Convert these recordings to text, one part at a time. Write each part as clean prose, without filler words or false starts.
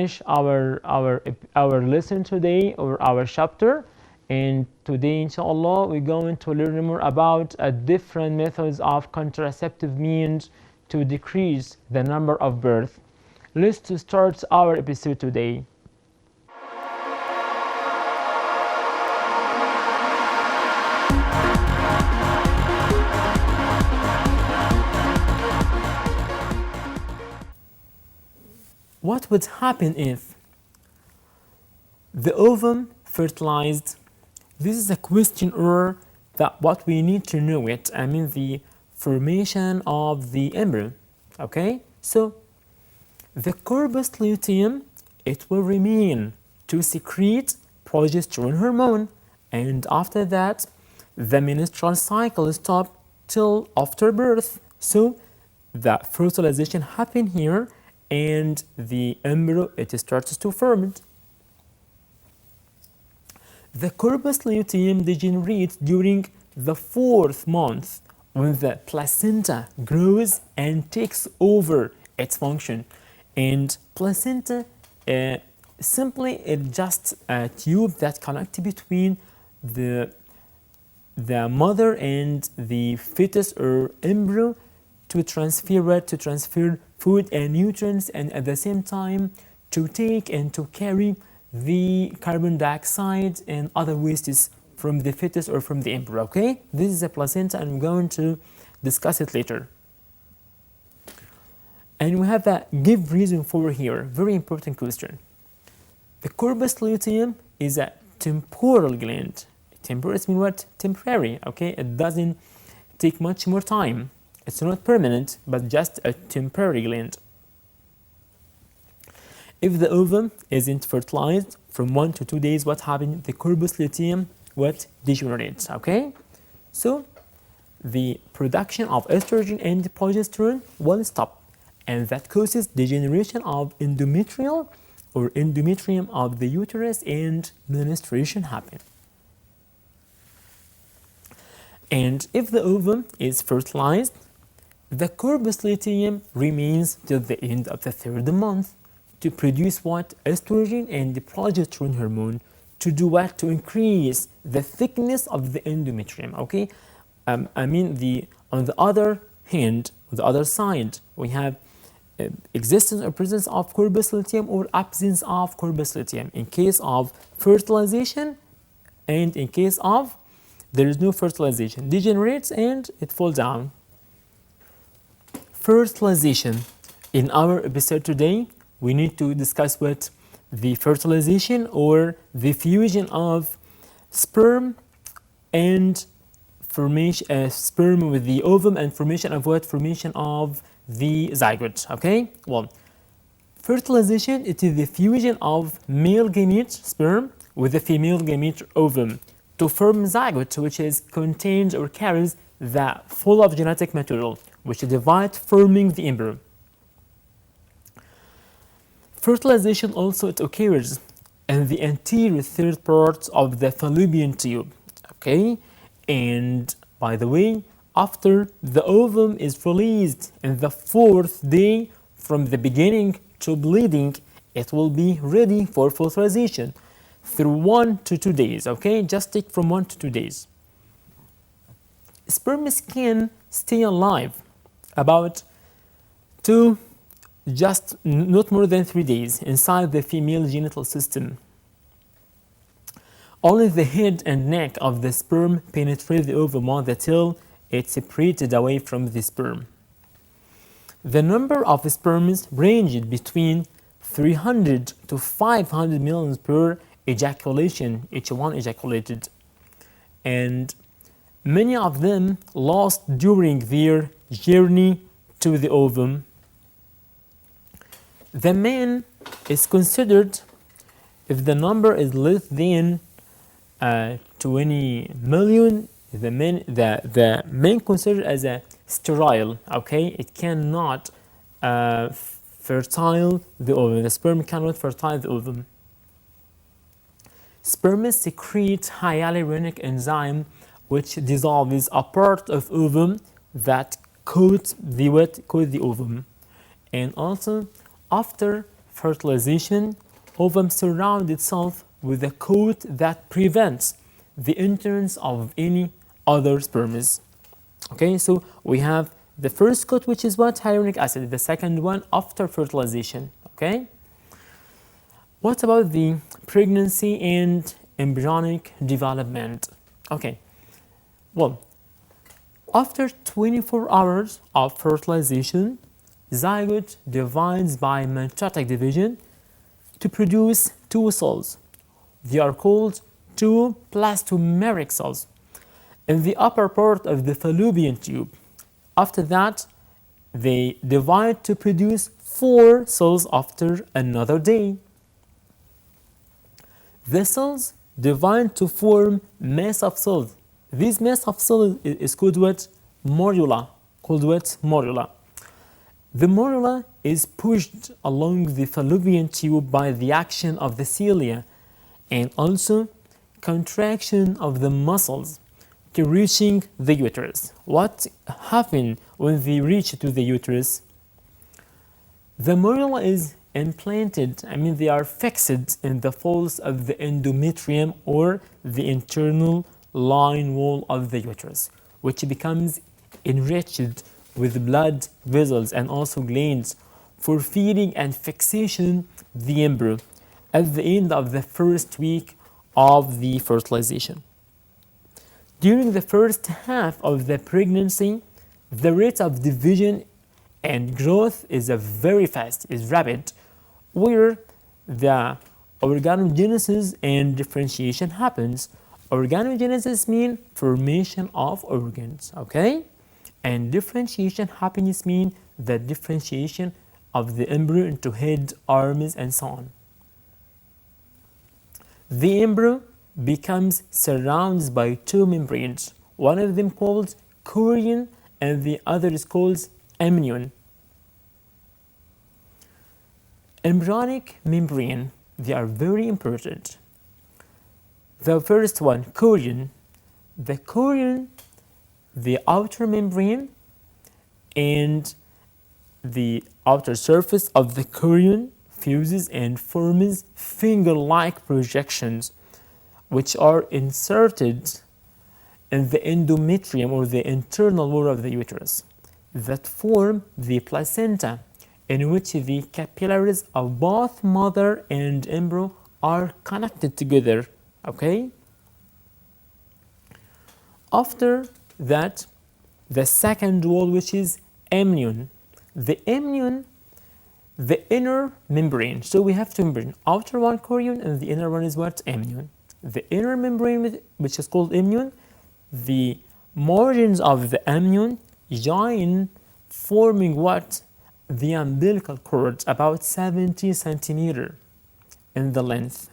finish our lesson today, or our chapter. And today, inshallah, we're going to learn more about different methods of contraceptive means to decrease the number of births. Let's start our episode today. What would happen if the ovum fertilized? This is a question, or that what we need to know it. I mean the formation of the embryo. Okay, so the corpus luteum, it will remain to secrete progesterone hormone, and after that the menstrual cycle stops till after birth. So the fertilization happen here, and the embryo, it starts to form. The corpus luteum degenerates during the 4th month, when the placenta grows and takes over its function. And placenta simply is just a tube that connects between the mother and the fetus or embryo to transfer food and nutrients, and at the same time to take and to carry the carbon dioxide and other wastes from the fetus or from the embryo. Okay, this is a placenta, and I'm going to discuss it later. And we have a give reason for here. Very important question. The corpus luteum is a temporal gland. Temporal means what? Temporary. Okay, it doesn't take much more time. It's not permanent, but just a temporary gland. If the ovum isn't fertilized from 1 to 2 days, what happens? The corpus luteum what degenerates. Okay, so the production of estrogen and progesterone will stop, and that causes degeneration of endometrial or endometrium of the uterus, and menstruation happen. And if the ovum is fertilized, the corpus luteum remains till the end of the 3rd month to produce what? Estrogen and the progesterone hormone. To do what? To increase the thickness of the endometrium. Okay, I mean on the other hand, on the other side, we have existence or presence of corpus luteum or absence of corpus luteum in case of fertilization, and in case of there is no fertilization, degenerates and it falls down. Fertilization. In our episode today, we need to discuss what the fertilization or the fusion of sperm and formation sperm with the ovum, and formation of what? Formation of the zygote. Okay, well, fertilization, it is the fusion of male gamete sperm with the female gamete ovum to form zygote, which is contains or carries the full of genetic material which divide, forming the embryo. Fertilization also it occurs in the anterior third part of the fallopian tube. Okay, and by the way, after the ovum is released in the 4th day from the beginning to bleeding, it will be ready for fertilization through 1 to 2 days. Okay, just take from 1 to 2 days. Sperms can stay alive about 2, just not more than 3 days inside the female genital system. Only the head and neck of the sperm penetrate the ovum until it's separated away from the sperm. The number of sperms ranged between 300 to 500 million per ejaculation, each one ejaculated, and many of them lost during their journey to the ovum. The man is considered, if the number is less than 20 million, the man considered as a sterile. Okay, it cannot fertile the ovum. The sperm cannot fertile the ovum. Sperm secrete hyaluronic enzyme which dissolves a part of ovum that coats the ovum, and also after fertilization, ovum surrounds itself with a coat that prevents the entrance of any other sperms. Okay, so we have the first coat, which is what? Hyaluronic acid. The second one after fertilization. Okay. What about the pregnancy and embryonic development? Okay. Well, after 24 hours of fertilization, zygote divides by mitotic division to produce two cells. They are called two plastomeric cells in the upper part of the fallopian tube. After that, they divide to produce four cells after another day. The cells divide to form mass of cells. This mass of cells is called what? Morula. Called what? Morula. The morula is pushed along the fallopian tube by the action of the cilia and also contraction of the muscles to reaching the uterus. What happens when they reach to the uterus? The morula is implanted, they are fixed in the folds of the endometrium or the internal line wall of the uterus, which becomes enriched with blood vessels and also glands for feeding and fixation the embryo at the end of the first week of the fertilization. During the first half of the pregnancy, the rate of division and growth is very fast, is rapid, where the organogenesis and differentiation happens. Organogenesis means formation of organs, okay? And differentiation happens mean the differentiation of the embryo into head, arms, and so on. The embryo becomes surrounded by two membranes, one of them called chorion and the other is called amnion. Embryonic membrane, they are very important. The first one, chorion. The chorion, the outer membrane and the outer surface of the chorion fuses and forms finger-like projections which are inserted in the endometrium or the internal wall of the uterus that form the placenta, in which the capillaries of both mother and embryo are connected together, okay? After that, the second wall, which is amnion. The amnion, the inner membrane. So we have two membranes, outer one chorion and the inner one is what? Amnion. The inner membrane, which is called amnion, the margins of the amnion join, forming what? The umbilical cord, about 70 centimeters in the length.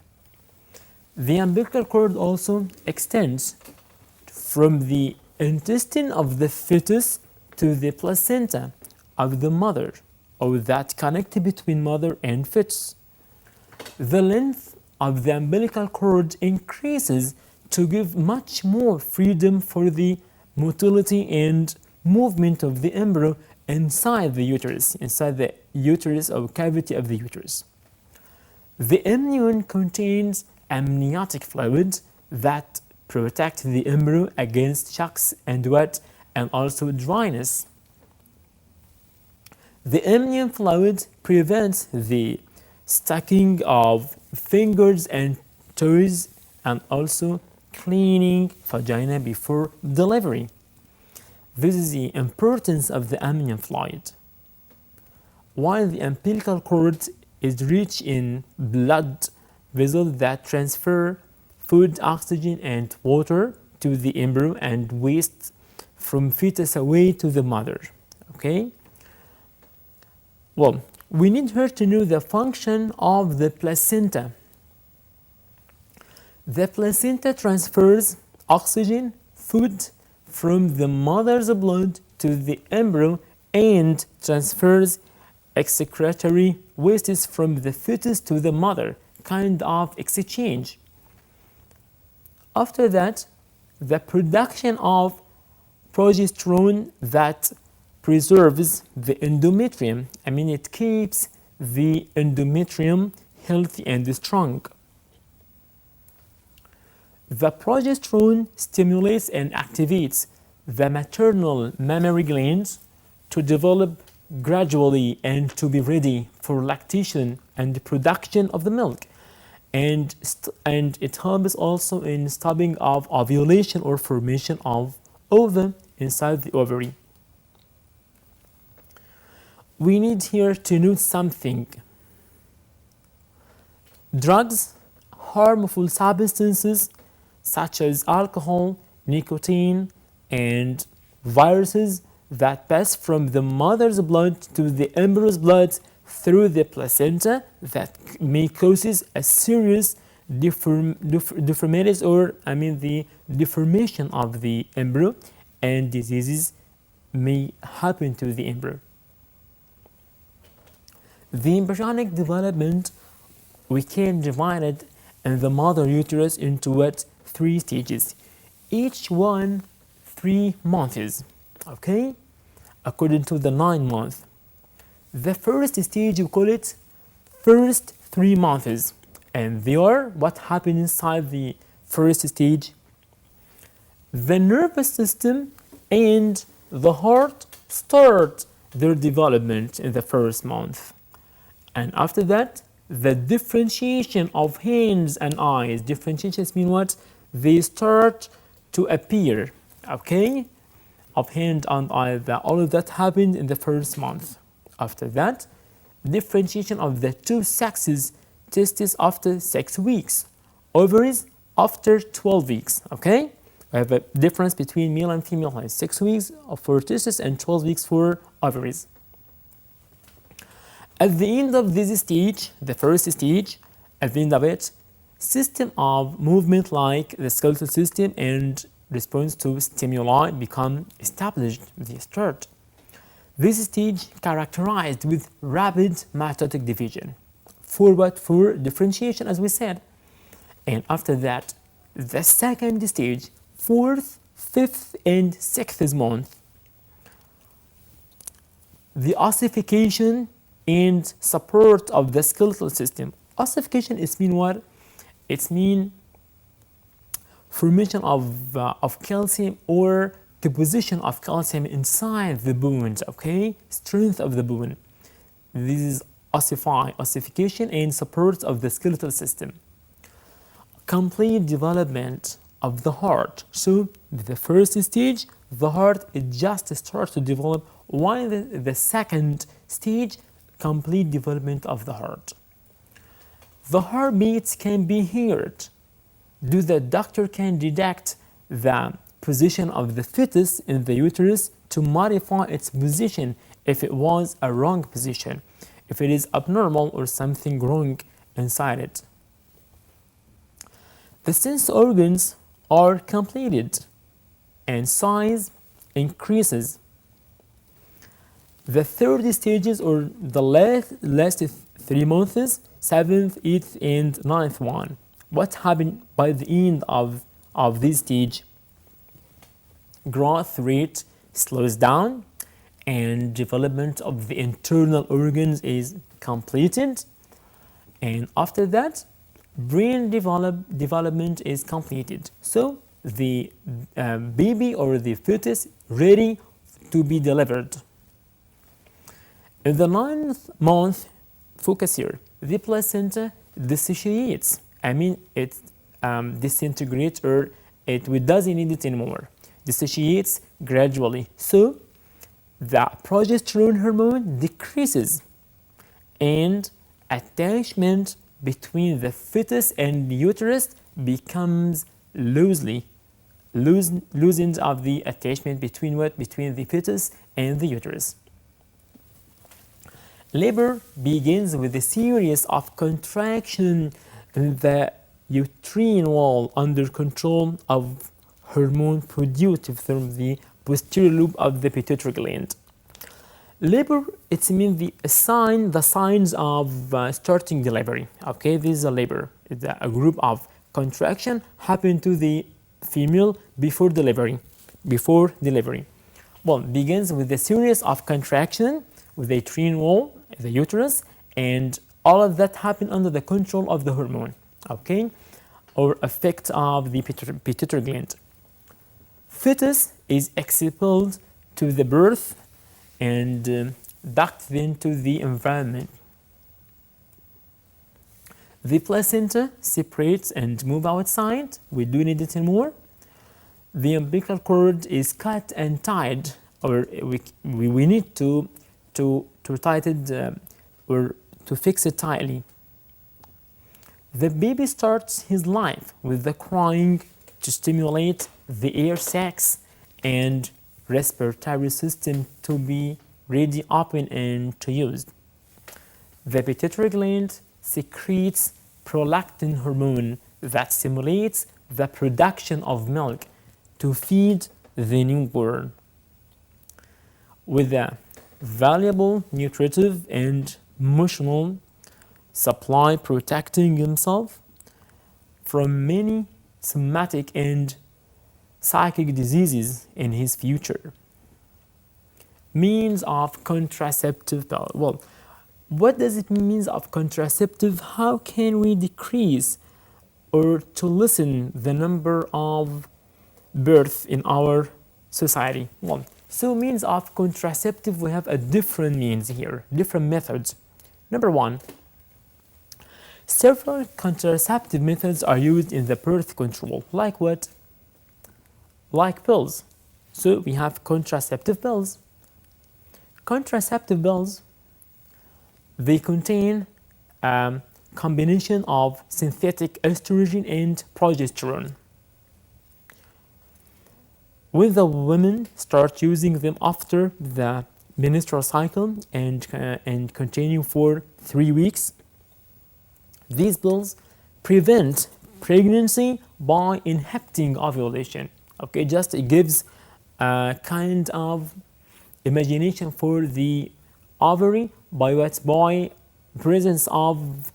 The umbilical cord also extends from the intestine of the fetus to the placenta of the mother, or that connect between mother and fetus. The length of the umbilical cord increases to give much more freedom for the motility and movement of the embryo inside the uterus or cavity of the uterus. The amnion contains amniotic fluid that protect the embryo against shocks and wet and also dryness. The amnion fluid prevents the stacking of fingers and toes and also cleaning vagina before delivery. This is the importance of the amnion fluid. While the umbilical cord is rich in blood vessels that transfer food, oxygen, and water to the embryo and waste from fetus away to the mother. Okay? Well, we need her to know the function of the placenta. The placenta transfers oxygen, food from the mother's blood to the embryo and transfers excretory wastes from the fetus to the mother, kind of exchange. After that, the production of progesterone that preserves the endometrium, it keeps the endometrium healthy and strong. The progesterone stimulates and activates the maternal mammary glands to develop gradually and to be ready for lactation and the production of the milk. And it helps also in stopping of ovulation or formation of ovum inside the ovary. We need here to note something. Drugs, harmful substances such as alcohol, nicotine, and viruses that pass from the mother's blood to the embryo's blood through the placenta that may causes a serious deformities, or the deformation of the embryo, and diseases may happen to the embryo. The embryonic development, we can divide it in the mother uterus into what? 3 stages, each one 3 months, okay, according to the 9 months. The first stage, we call it first 3 months, and they are what happens inside the first stage. The nervous system and the heart start their development in the first month, and after that the differentiation of hands and eyes. Differentiations mean what? They start to appear, okay, of hand and eye. All of that happened in the first month. After that, differentiation of the 2 sexes, testes after 6 weeks, ovaries after 12 weeks, okay? We have a difference between male and female, like 6 weeks for testes and 12 weeks for ovaries. At the end of this stage, the first stage, at the end of it, system of movement like the skeletal system and response to stimuli become established. They start. This stage characterized with rapid mitotic division. For what? For differentiation, as we said. And after that, the second stage, 4th, 5th, and 6th month, the ossification and support of the skeletal system. Ossification is mean what? It's mean formation of calcium, or deposition of calcium inside the bones, okay? Strength of the bone. This is ossification and support of the skeletal system. Complete development of the heart. So the first stage, the heart, it just starts to develop, while the second stage, complete development of the heart. The heartbeats can be heard. The doctor can detect the position of the fetus in the uterus to modify its position if it was a wrong position, if it is abnormal or something wrong inside it. The sense organs are completed and size increases. The third stages, or the last 3 months, 7th, 8th, and 9th one. What happened by the end of this stage? Growth rate slows down and development of the internal organs is completed. And after that, brain development is completed. So the baby or the fetus ready to be delivered. In the 9th month, focus here, the placenta dissociates. It disintegrates, or it doesn't need it anymore. Dissociates gradually. So the progesterone hormone decreases, and attachment between the fetus and the uterus becomes loosened of the attachment between what? Between the fetus and the uterus. Labor begins with a series of contraction in the uterine wall under control of hormone produced from the posterior lobe of the pituitary gland. Labor, it means the signs of starting delivery. Okay, this is a labor. It's a group of contraction happen to the female before delivery. Well, begins with a series of contraction with the uterine wall, the uterus, and all of that happen under the control of the hormone, okay, or effect of the pituitary gland. Fetus is expelled to the birth and ducked into the environment. The placenta separates and move outside. We don't need it anymore. The umbilical cord is cut and tied, or we need to tighten or to fix it tightly. The baby starts his life with the crying to stimulate the air sacs and respiratory system to be ready, open, and to use. The pituitary gland secretes prolactin hormone that stimulates the production of milk to feed the newborn. With a valuable nutritive and emotional supply protecting himself from many somatic and psychic diseases in his future. Means of contraceptive pill. Well, what does it mean, means of contraceptive? How can we decrease or to lessen the number of birth in our society? Well, so means of contraceptive, we have a different means here, different methods. Number one, several contraceptive methods are used in the birth control. Like what? Like pills. So we have contraceptive pills. Contraceptive pills, they contain a combination of synthetic estrogen and progesterone. When the women start using them after the menstrual cycle and continue for 3 weeks, these pills prevent pregnancy by inhibiting ovulation. Okay, just it gives a kind of imagination for the ovary by presence of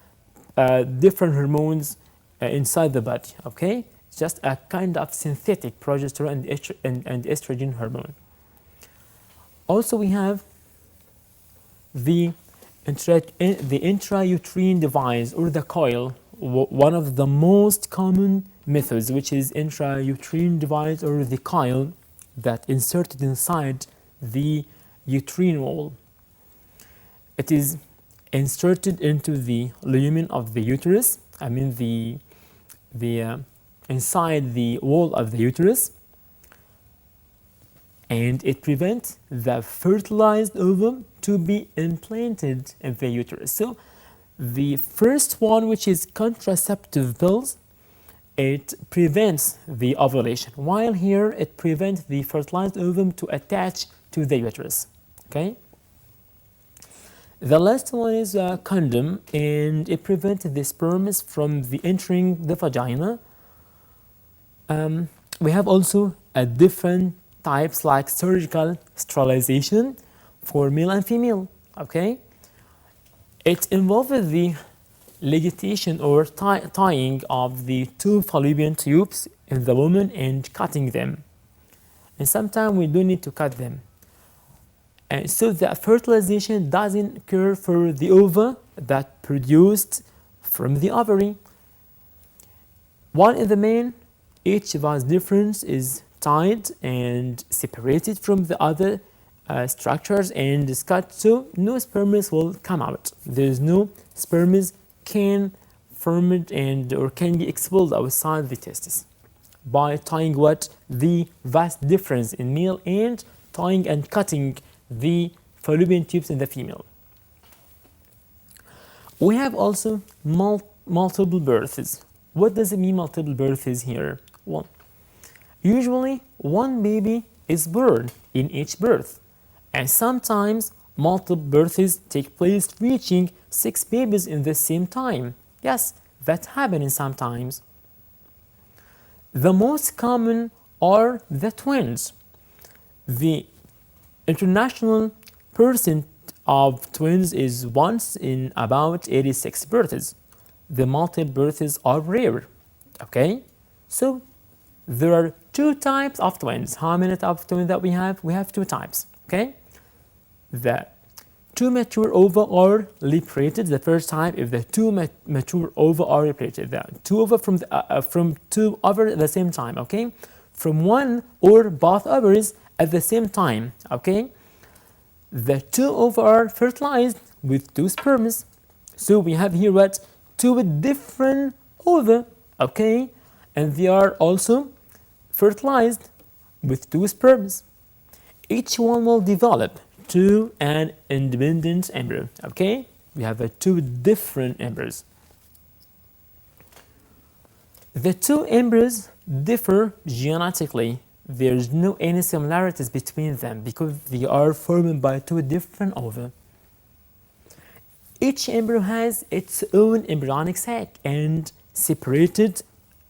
different hormones inside the body. Okay, it's just a kind of synthetic progesterone and estrogen hormone. Also, we have the intrauterine device or the coil, one of the most common methods, which is intrauterine device or the coil that inserted inside the uterine wall. It is inserted into the lumen of the uterus, I mean the inside the wall of the uterus, and it prevents the fertilized ovum to be implanted in the uterus. So the first one, which is contraceptive pills, it prevents the ovulation, while here it prevents the fertilized ovum to attach to the uterus. Okay. The last one is a condom, and it prevents the sperms from entering the vagina. We have also a different types like surgical sterilization for male and female. Okay, it involves the ligation or tying of the two fallopian tubes in the woman and cutting them, and sometimes we do need to cut them, and so the fertilization doesn't occur for the ova that produced from the ovary. One in the main, each vas difference is tied and separated from the other structures and is cut, so no sperms will come out. There is no sperms can ferment and or can be expelled outside the testes by tying what the vast difference in male and tying and cutting the fallopian tubes in the female. We have also multiple births. What does it mean, multiple births here? Well, usually one baby is born in each birth, and sometimes multiple births take place, reaching 6 babies in the same time. Yes, that happens sometimes. The most common are the twins. The international percent of twins is once in about 86 births. The multiple births are rare. Okay, so there are 2 types of twins. How many types of twins that we have? We have 2 types. Okay, the two mature ova are liberated. The first time, if the two mature ova are liberated, the two ova from two ovaries at the same time, okay? From one or both ovaries at the same time, okay? The two ova are fertilized with two sperms. So we have here what? Two different ova, okay? And they are also fertilized with two sperms. Each one will develop to an independent embryo, okay? We have two different embryos. The two embryos differ genetically. There's no any similarities between them because they are formed by two different ova. Each embryo has its own embryonic sac and separated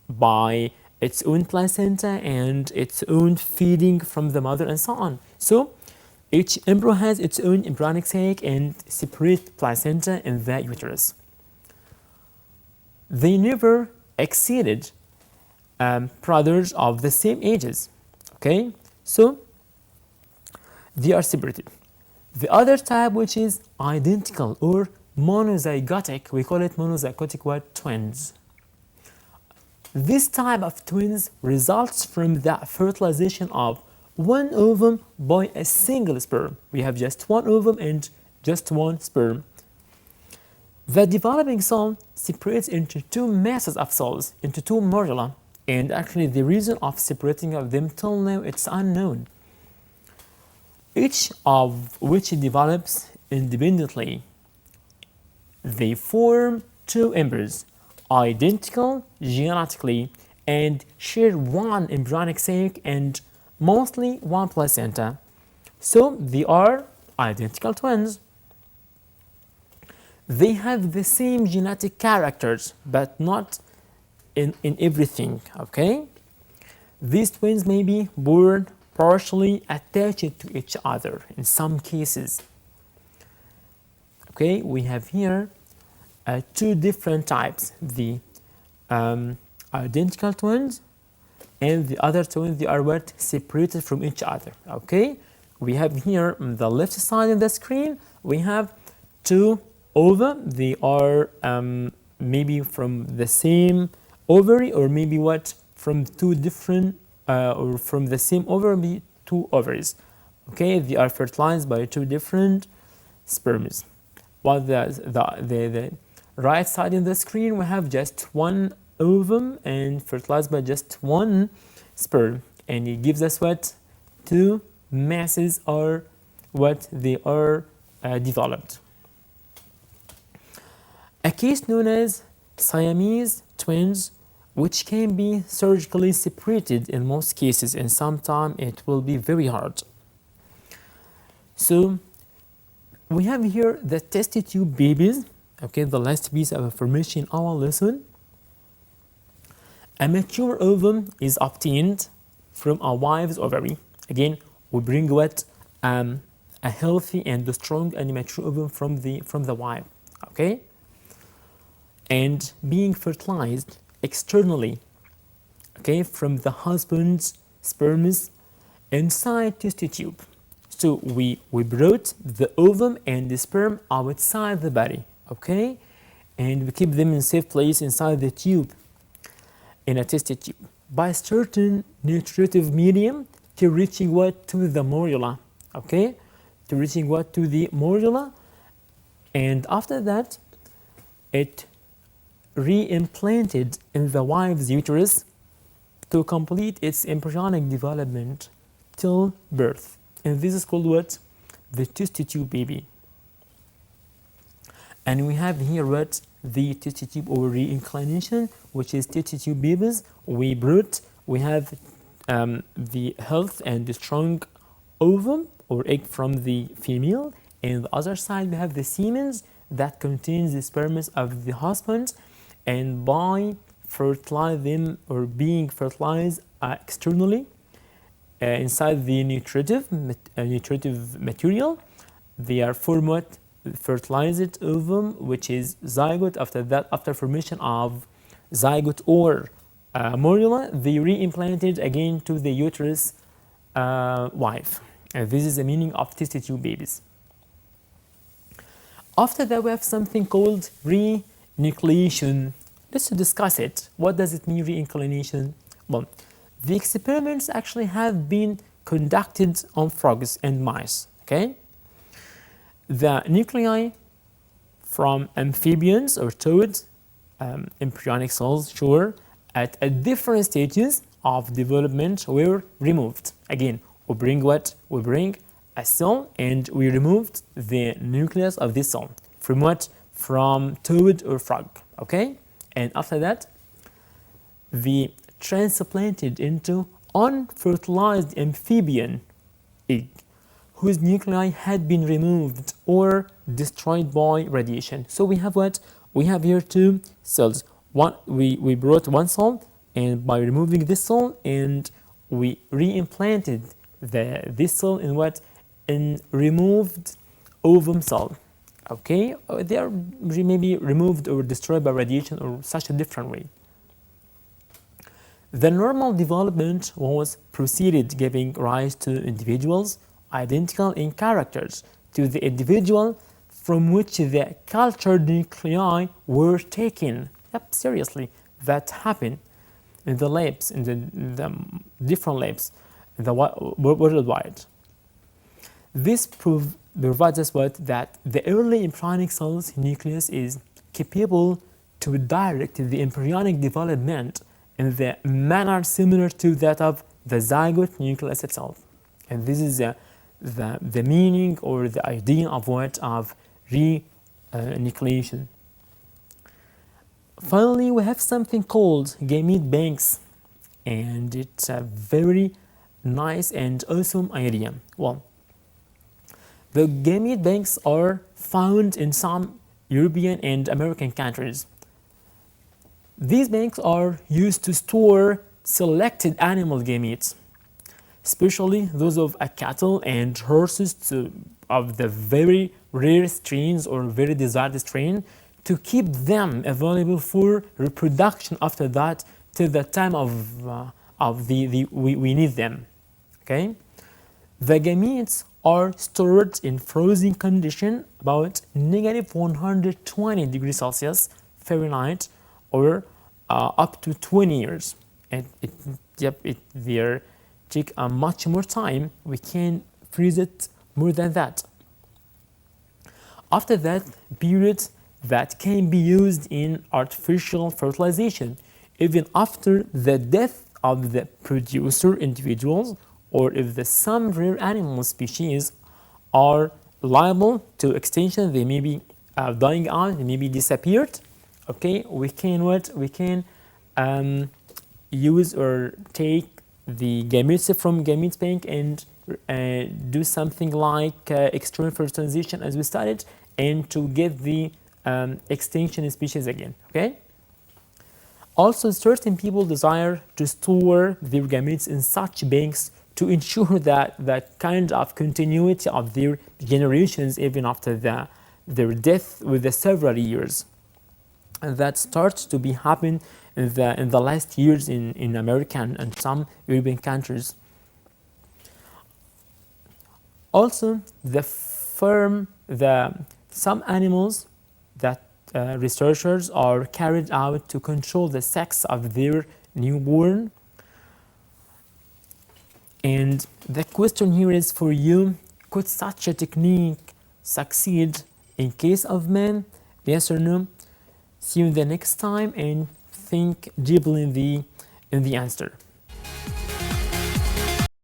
by its own placenta and its own feeding from the mother and so on. So each embryo has its own embryonic sac and separate placenta in the uterus. They never exceeded brothers of the same ages, okay? So they are separated. The other type, which is identical or monozygotic, we call it monozygotic what? Twins. This type of twins results from the fertilization of one ovum by a single sperm. We have just one ovum and just one sperm. The developing cell separates into two masses of cells, into two morula, and actually the reason of separating of them till now it's unknown. Each of which develops independently. They form two embryos, identical genetically, and share one embryonic sac and mostly one placenta. So they are identical twins. They have the same genetic characters, but not in everything, okay? These twins may be born partially attached to each other in some cases. Okay, we have here two different types, the identical twins and the other twins, they are what? Separated from each other, okay? We have here on the left side of the screen, we have two ova. They are maybe from the same ovary or maybe what? From two different or from the same ovary, two ovaries, okay? They are fertilized by two different sperms. While the right side in the screen, we have just one ovum and fertilized by just one sperm, and it gives us what? Two masses are what they are developed. A case known as Siamese twins, which can be surgically separated in most cases, and sometimes it will be very hard. So we have here the test tube babies, okay, the last piece of information in our lesson. A mature ovum is obtained from a wife's ovary. Again, we bring what? A healthy and strong and mature ovum from the wife, okay? And being fertilized externally, okay, from the husband's sperms inside test tube. So we brought the ovum and the sperm outside the body, okay? And we keep them in safe place inside the tube, in a test tube, by certain nutritive medium to reaching what? To the morula, okay? To reaching what? To the morula. And after that, it re-implanted in the wife's uterus to complete its embryonic development till birth. And this is called what? The test tube baby. And we have here what? The test tube or re-inclination, which is test tube babies. We have the health and the strong ovum or egg from the female, and the other side we have the semen that contains the sperms of the husband, and by fertilize them or being fertilized externally inside the nutritive material, they are formed what? Fertilized ovum, which is zygote. After that, after formation of zygote or morula, they re-implanted again to the uterus wife. And this is the meaning of test tube babies. After that, we have something called renucleation. Let's discuss it. What does it mean, renucleation? Well, the experiments actually have been conducted on frogs and mice, okay? The nuclei from amphibians or toads, embryonic cells, sure, at different stages of development were removed. Again, we bring what? We bring a cell and we removed the nucleus of this cell. From what? From toad or frog, okay? And after that, we transplanted into unfertilized amphibian egg whose nuclei had been removed or destroyed by radiation. So we have what? We have here two cells. One, we brought one cell, and by removing this cell, and we reimplanted this cell in what? In removed ovum cell. Okay, they are maybe removed or destroyed by radiation or such a different way. The normal development was proceeded, giving rise to individuals identical in characters to the individual from which the cultured nuclei were taken. Yep, seriously, that happened in the labs, in the different labs, in the worldwide. This provides us what? That the early embryonic cell's nucleus is capable to direct the embryonic development in the manner similar to that of the zygote nucleus itself. And this is the meaning or the idea of what? Of renucleation. Finally, we have something called gamete banks, and it's a very nice and awesome idea. Well, the gamete banks are found in some European and American countries. These banks are used to store selected animal gametes, especially those of cattle and horses of the very rare strains or very desired strain, to keep them available for reproduction after that till the time we need them. Okay, the gametes are stored in frozen condition about -120 degrees Celsius Fahrenheit or up to 20 years. And they take much more time. We can freeze it more than that. After that period, that can be used in artificial fertilization, even after the death of the producer individuals, or if some rare animal species are liable to extinction, they may be dying out, they may be disappeared. Okay, we can what? We can use or take the gametes from gamete bank and do something like external fertilization as we started, and to get the extinction species again. Okay. Also, certain people desire to store their gametes in such banks to ensure that the kind of continuity of their generations even after their death with the several years. And that starts to be happen in the last years in America and some European countries. Also, some animals that researchers are carried out to control the sex of their newborn. And the question here is for you: could such a technique succeed in case of men? Yes or no? See you the next time and think deeply in the answer.